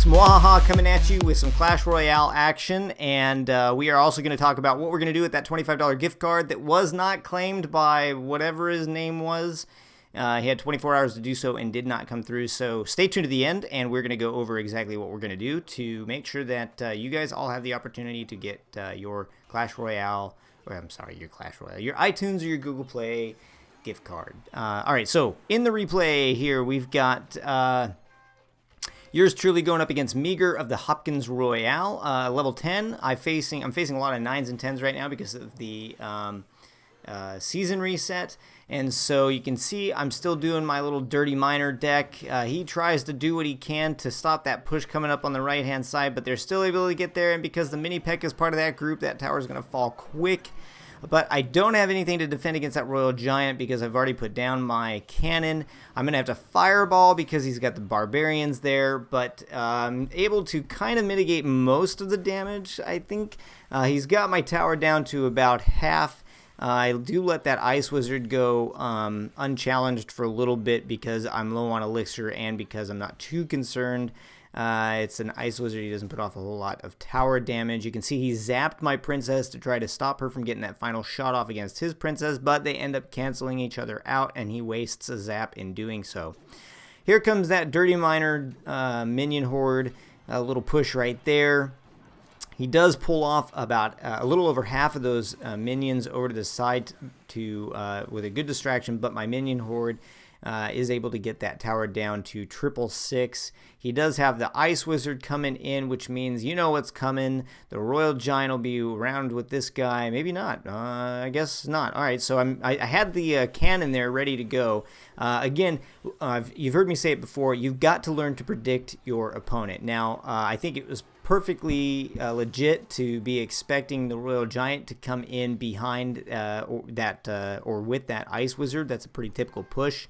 peeps, Mwahaha coming at you with some Clash Royale action, and we are also going to talk about what we're going to do with that $25 gift card that was not claimed by whatever his name was. He had 24 hours to do so and did not come through, so stay tuned to the end, and we're going to go over exactly what we're going to do to make sure that you guys all have the opportunity to get your Clash Royale, your iTunes or your Google Play gift card. All right, so in the replay here, we've got yours truly going up against Meager of the Hopkins Royale, level 10. I'm facing a lot of 9s and 10s right now because of the season reset. And so you can see I'm still doing my little Dirty Miner deck. He tries to do what he can to stop that push coming up on the right-hand side, but they're still able to get there. And because the Mini Peck is part of that group, that tower is going to fall quick. But I don't have anything to defend against that Royal Giant because I've already put down my cannon. I'm going to have to Fireball because he's got the Barbarians there, but I'm able to kind of mitigate most of the damage, I think. He's got my tower down to about half. I do let that Ice Wizard go unchallenged for a little bit because I'm low on Elixir and because I'm not too concerned. It's an Ice Wizard. He doesn't put off a whole lot of tower damage. You can see he zapped my Princess to try to stop her from getting that final shot off against his Princess, but they end up canceling each other out, and he wastes a zap in doing so. Here comes that Dirty Miner minion horde, a little push right there. He does pull off about a little over half of those minions over to the side with a good distraction, but my minion horde is able to get that tower down to 666. He does have the Ice Wizard coming in, which means you know what's coming. The Royal Giant will be around with this guy. Maybe not. I guess not. All right, so I had the cannon there ready to go. Again, you've heard me say it before. You've got to learn to predict your opponent. Now, I think it was perfectly legit to be expecting the Royal Giant to come in behind or with that Ice Wizard. That's a pretty typical push,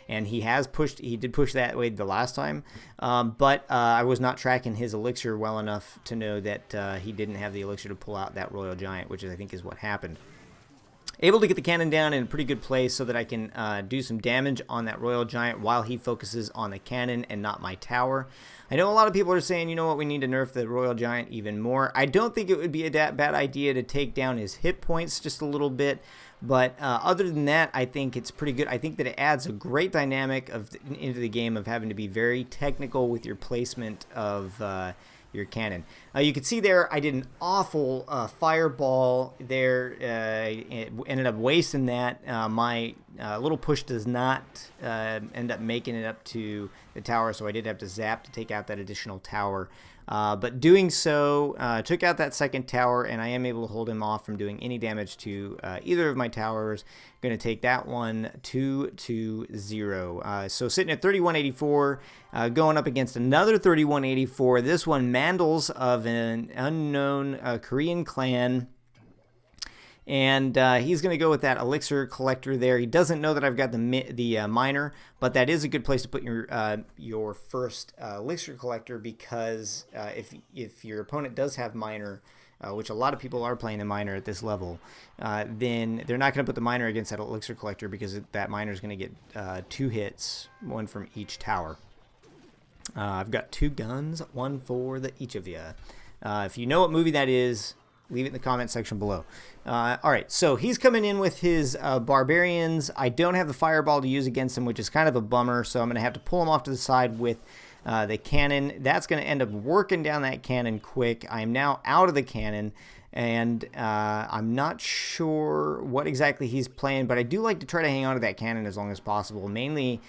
and he did push that way the last time, but I was not tracking his Elixir well enough to know that he didn't have the Elixir to pull out that Royal Giant, which I think is what happened. Able to get the cannon down in a pretty good place so that I can do some damage on that Royal Giant while he focuses on the cannon and not my tower. I know a lot of people are saying, you know what, we need to nerf the Royal Giant even more. I don't think it would be a bad idea to take down his hit points just a little bit, but other than that, I think it's pretty good. I think that it adds a great dynamic into the game of having to be very technical with your placement of your cannon. You can see there I did an awful fireball there. It ended up wasting that. My little push does not end up making it up to the tower, so I did have to zap to take out that additional tower. But doing so took out that second tower, and I am able to hold him off from doing any damage to either of my towers. Going to take that one 2-0. So sitting at 3184, going up against another 3184. This one, Mandals of an unknown Korean clan. And he's going to go with that Elixir Collector there. He doesn't know that I've got the Miner, but that is a good place to put your first Elixir Collector because if your opponent does have Miner, which a lot of people are playing a Miner at this level, then they're not going to put the Miner against that Elixir Collector because that Miner is going to get 2 hits, 1 from each tower. I've got 2 guns, 1 for each of you. If you know what movie that is, leave it in the comment section below. All right, so he's coming in with his Barbarians. I don't have the Fireball to use against him, which is kind of a bummer, so I'm going to have to pull him off to the side with the cannon. That's going to end up working down that cannon quick. I am now out of the cannon, and I'm not sure what exactly he's playing, but I do like to try to hang on to that cannon as long as possible, mainly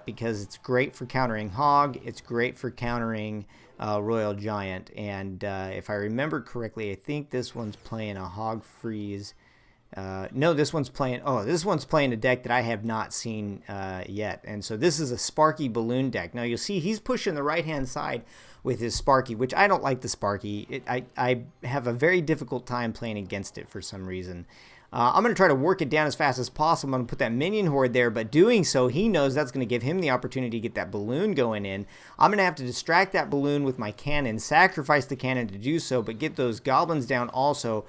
because it's great for countering Hog. It's great for countering Royal Giant, and if I remember correctly, I think this one's playing a Hog Freeze. No, this one's playing a deck that I have not seen yet, and so this is a Sparky Balloon deck. Now you'll see he's pushing the right-hand side with his Sparky, which I don't like the Sparky. I have a very difficult time playing against it for some reason. I'm going to try to work it down as fast as possible. I'm going to put that minion horde there, but doing so, he knows that's going to give him the opportunity to get that balloon going in. I'm going to have to distract that balloon with my cannon, sacrifice the cannon to do so, but get those goblins down also.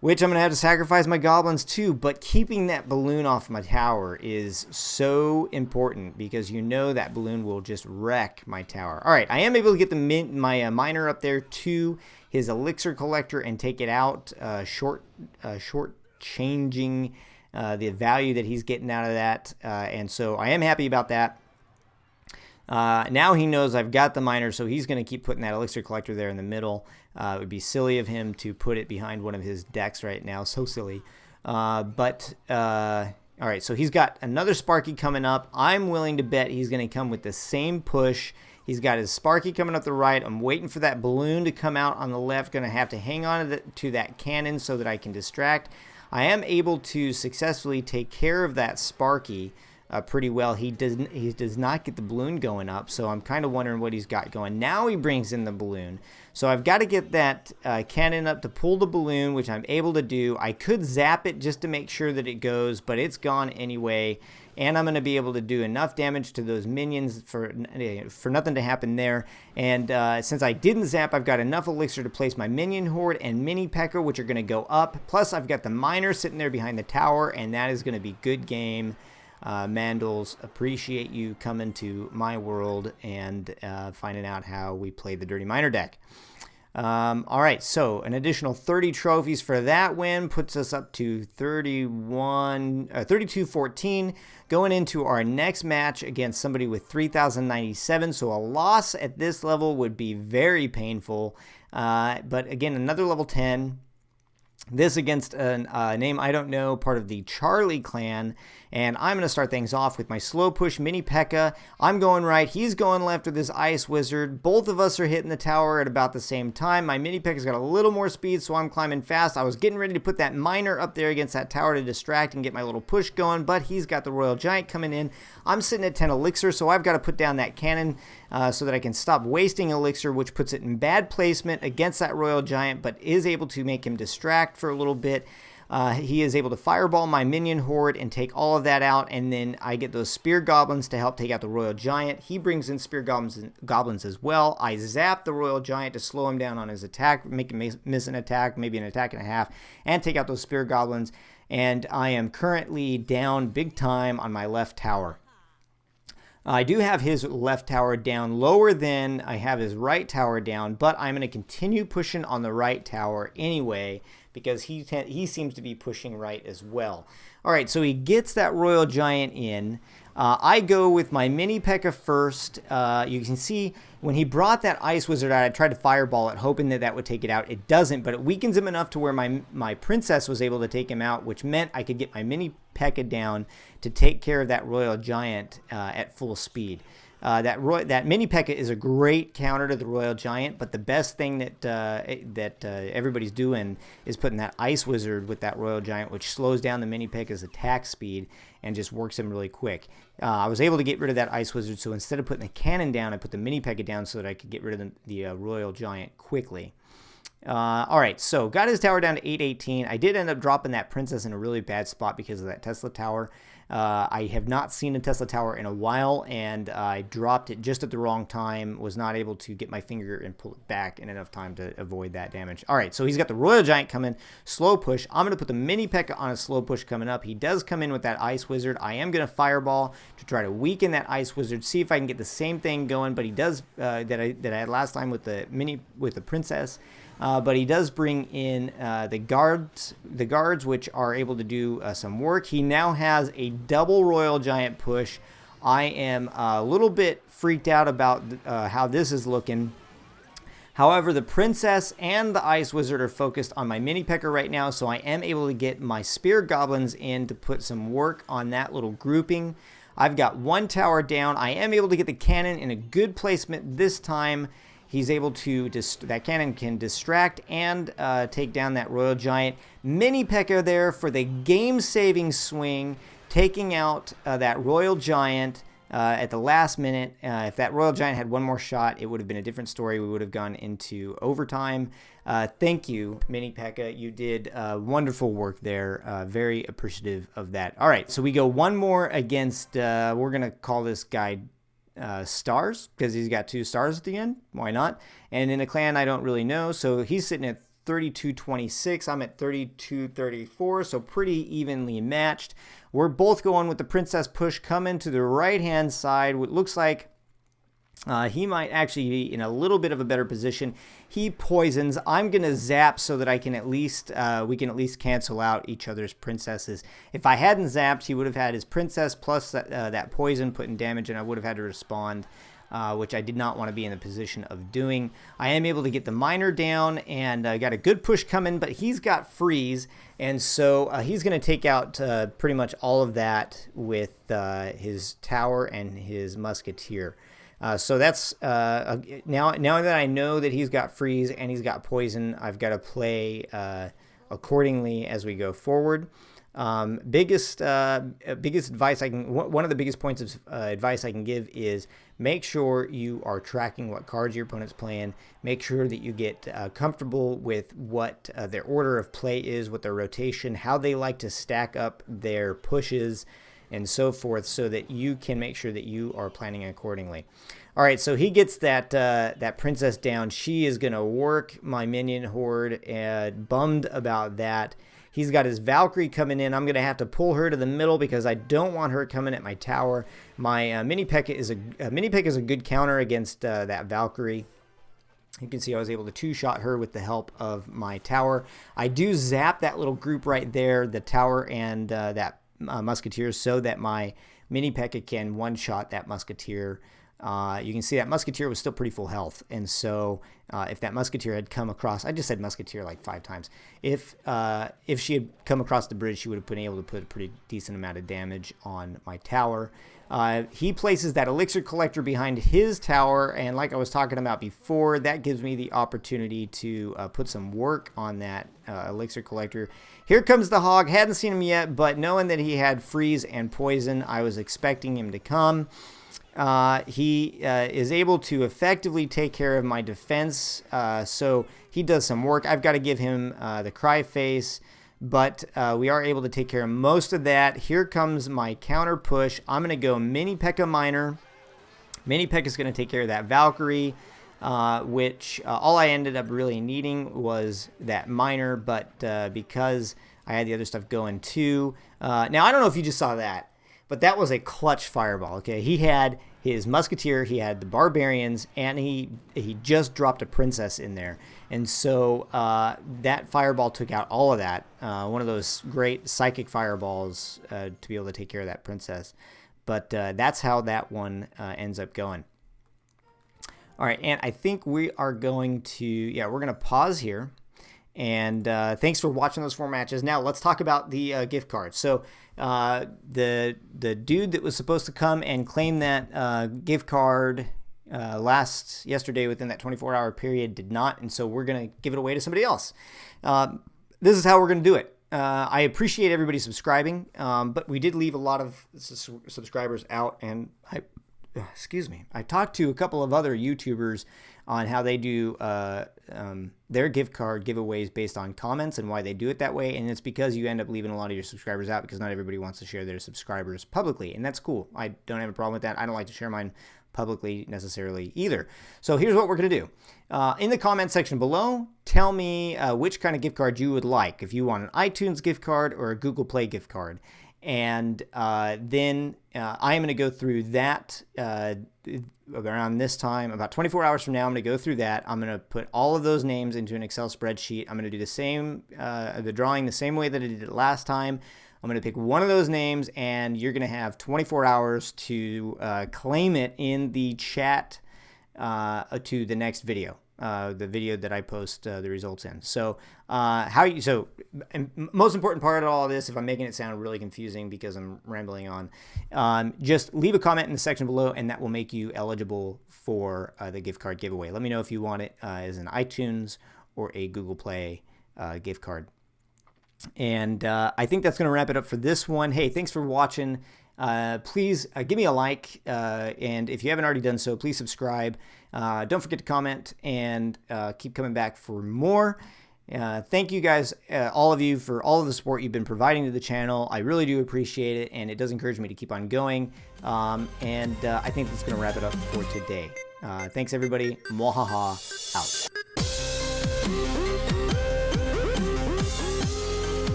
which I'm going to have to sacrifice my goblins too. But keeping that balloon off my tower is so important because you know that balloon will just wreck my tower. All right, I am able to get my miner up there to his elixir collector and take it out, short changing the value that he's getting out of that. And so I am happy about that. Now he knows I've got the miner, so he's going to keep putting that elixir collector there in the middle. It would be silly of him to put it behind one of his decks right now. So silly. All right, so he's got another Sparky coming up. I'm willing to bet he's going to come with the same push. He's got his Sparky coming up the right. I'm waiting for that balloon to come out on the left. Going to have to hang on to that cannon so that I can distract. I am able to successfully take care of that Sparky pretty well. He does not get the balloon going up, so I'm kind of wondering what he's got going. Now he brings in the balloon. So I've got to get that cannon up to pull the balloon, which I'm able to do. I could zap it just to make sure that it goes, but it's gone anyway. And I'm going to be able to do enough damage to those minions for nothing to happen there. And since I didn't zap, I've got enough elixir to place my minion horde and mini P.E.K.K.A, which are going to go up. Plus, I've got the miner sitting there behind the tower, and that is going to be good game. Mandals, appreciate you coming to my world and finding out how we play the Dirty Miner deck. All right, so an additional 30 trophies for that win puts us up to 32-14. Going into our next match against somebody with 3,097, so a loss at this level would be very painful. But again, another level 10. This against a name I don't know, part of the Charlie clan. And I'm going to start things off with my slow push mini P.E.K.K.A. I'm going right. He's going left with this ice wizard. Both of us are hitting the tower at about the same time. My mini P.E.K.K.A.'s got a little more speed, so I'm climbing fast. I was getting ready to put that miner up there against that tower to distract and get my little push going, but he's got the Royal Giant coming in. I'm sitting at 10 elixir, so I've got to put down that cannon so that I can stop wasting elixir, which puts it in bad placement against that Royal Giant, but is able to make him distract for a little bit. He is able to fireball my minion horde and take all of that out, and then I get those spear goblins to help take out the Royal Giant. He brings in spear goblins as well. I zap the Royal Giant to slow him down on his attack, make him miss an attack, maybe an attack and a half, and take out those spear goblins. And I am currently down big time on my left tower. I do have his left tower down lower than I have his right tower down, but I'm going to continue pushing on the right tower anyway because he seems to be pushing right as well. All right, so he gets that Royal Giant in. I go with my mini P.E.K.K.A first. You can see when he brought that Ice Wizard out, I tried to fireball it, hoping that that would take it out. It doesn't, but it weakens him enough to where my Princess was able to take him out, which meant I could get my mini P.E.K.K.A down to take care of that Royal Giant at full speed. That mini P.E.K.K.A is a great counter to the Royal Giant, but the best thing that everybody's doing is putting that Ice Wizard with that Royal Giant, which slows down the mini P.E.K.K.A's attack speed and just works him really quick. I was able to get rid of that Ice Wizard, so instead of putting the cannon down, I put the mini P.E.K.K.A down so that I could get rid of the Royal Giant quickly. All right, so got his tower down to 818. I did end up dropping that Princess in a really bad spot because of that Tesla tower. I have not seen a Tesla tower in a while, and I dropped it just at the wrong time, was not able to get my finger and pull it back in enough time to avoid that damage. All right, so he's got the Royal Giant coming, slow push. I'm going to put the mini P.E.K.K.A on a slow push coming up. He does come in with that Ice Wizard. I am going to fireball to try to weaken that Ice Wizard, see if I can get the same thing going, but he does that I had last time with the Princess. But he does bring in the guards, which are able to do some work. He now has a double Royal Giant push. I am a little bit freaked out about how this is looking. However, the Princess and the Ice Wizard are focused on my mini P.E.K.K.A right now, so I am able to get my Spear Goblins in to put some work on that little grouping. I've got one tower down. I am able to get the cannon in a good placement this time. He's able to, that cannon can distract and take down that Royal Giant. Mini P.E.K.K.A there for the game-saving swing, taking out that Royal Giant at the last minute. If that Royal Giant had one more shot, it would have been a different story. We would have gone into overtime. Thank you, Mini P.E.K.K.A. You did wonderful work there. Very appreciative of that. All right, so we go one more against, we're going to call this guy stars because he's got 2 stars at the end. Why not? And in a clan I don't really know, so he's sitting at 32.26. I'm at 32.34, so pretty evenly matched. We're both going with the princess push coming to the right-hand side. What looks like he might actually be in a little bit of a better position. He poisons. I'm going to zap so that I can at least, we can at least cancel out each other's princesses. If I hadn't zapped, he would have had his princess plus that poison putting damage, and I would have had to respond, which I did not want to be in the position of doing. I am able to get the miner down, and got a good push coming, but he's got freeze, and so he's going to take out pretty much all of that with his tower and his musketeer. So that's now that I know that he's got freeze and he's got poison, I've got to play accordingly as we go forward. Biggest advice one of the biggest points of advice I can give is make sure you are tracking what cards your opponent's playing. Make sure that you get comfortable with what their order of play is, what their rotation, how they like to stack up their pushes, and so forth, so that you can make sure that you are planning accordingly. All right, so he gets that princess down. She is going to work my minion horde, bummed about that. He's got his Valkyrie coming in. I'm going to have to pull her to the middle because I don't want her coming at my tower. My mini P.E.K.K.A. is a good counter against that Valkyrie. You can see I was able to two-shot her with the help of my tower. I do zap that little group right there, the tower and that musketeer, so that my mini P.E.K.K.A. can one-shot that musketeer. You can see that musketeer was still pretty full health, and so if that musketeer had come across, I just said musketeer like 5 times. If she had come across the bridge, she would have been able to put a pretty decent amount of damage on my tower. He places that elixir collector behind his tower, and like I was talking about before, that gives me the opportunity to put some work on that elixir collector. Here comes the hog. Hadn't seen him yet, but knowing that he had freeze and poison, I was expecting him to come. He is able to effectively take care of my defense, so he does some work. I've got to give him the cry face, but we are able to take care of most of that. Here comes my counter push. I'm going to go mini P.E.K.K.A. miner. Mini P.E.K.K.A. is going to take care of that Valkyrie, which all I ended up really needing was that miner, but because I had the other stuff going too. Now, I don't know if you just saw that, but that was a clutch fireball, okay? He had his musketeer, he had the barbarians, and he just dropped a princess in there. And so that fireball took out all of that. One of those great psychic fireballs to be able to take care of that princess. But that's how that one ends up going. All right, and I think we are going to, we're going to pause here. And thanks for watching those 4 matches. Now let's talk about the gift card. So the dude that was supposed to come and claim that gift card yesterday within that 24-hour period did not, and so we're going to give it away to somebody else. This is how we're going to do it. I appreciate everybody subscribing, but we did leave a lot of subscribers out, and I talked to a couple of other YouTubers on how they do their gift card giveaways based on comments and why they do it that way, and it's because you end up leaving a lot of your subscribers out because not everybody wants to share their subscribers publicly, and that's cool. I don't have a problem with that. I don't like to share mine publicly necessarily either. So here's what we're going to do. In the comment section below, tell me which kind of gift card you would like, if you want an iTunes gift card or a Google Play gift card. And then I am going to go through that around this time, about 24 hours from now. I'm going to go through that. I'm going to put all of those names into an Excel spreadsheet. I'm going to do the same, the drawing the same way that I did it last time. I'm going to pick one of those names, and you're going to have 24 hours to claim it in the chat to the next video. The video that I post the results in. So most important part of all of this, if I'm making it sound really confusing because I'm rambling on, just leave a comment in the section below, and that will make you eligible for the gift card giveaway. Let me know if you want it as an iTunes or a Google Play gift card. And I think that's going to wrap it up for this one. Hey, thanks for watching. Please give me a like, and if you haven't already done so, please subscribe. Don't forget to comment, and keep coming back for more. Thank you guys, all of you, for all of the support you've been providing to the channel. I really do appreciate it, and it does encourage me to keep on going. I think that's going to wrap it up for today. Thanks, everybody. Mwahaha out.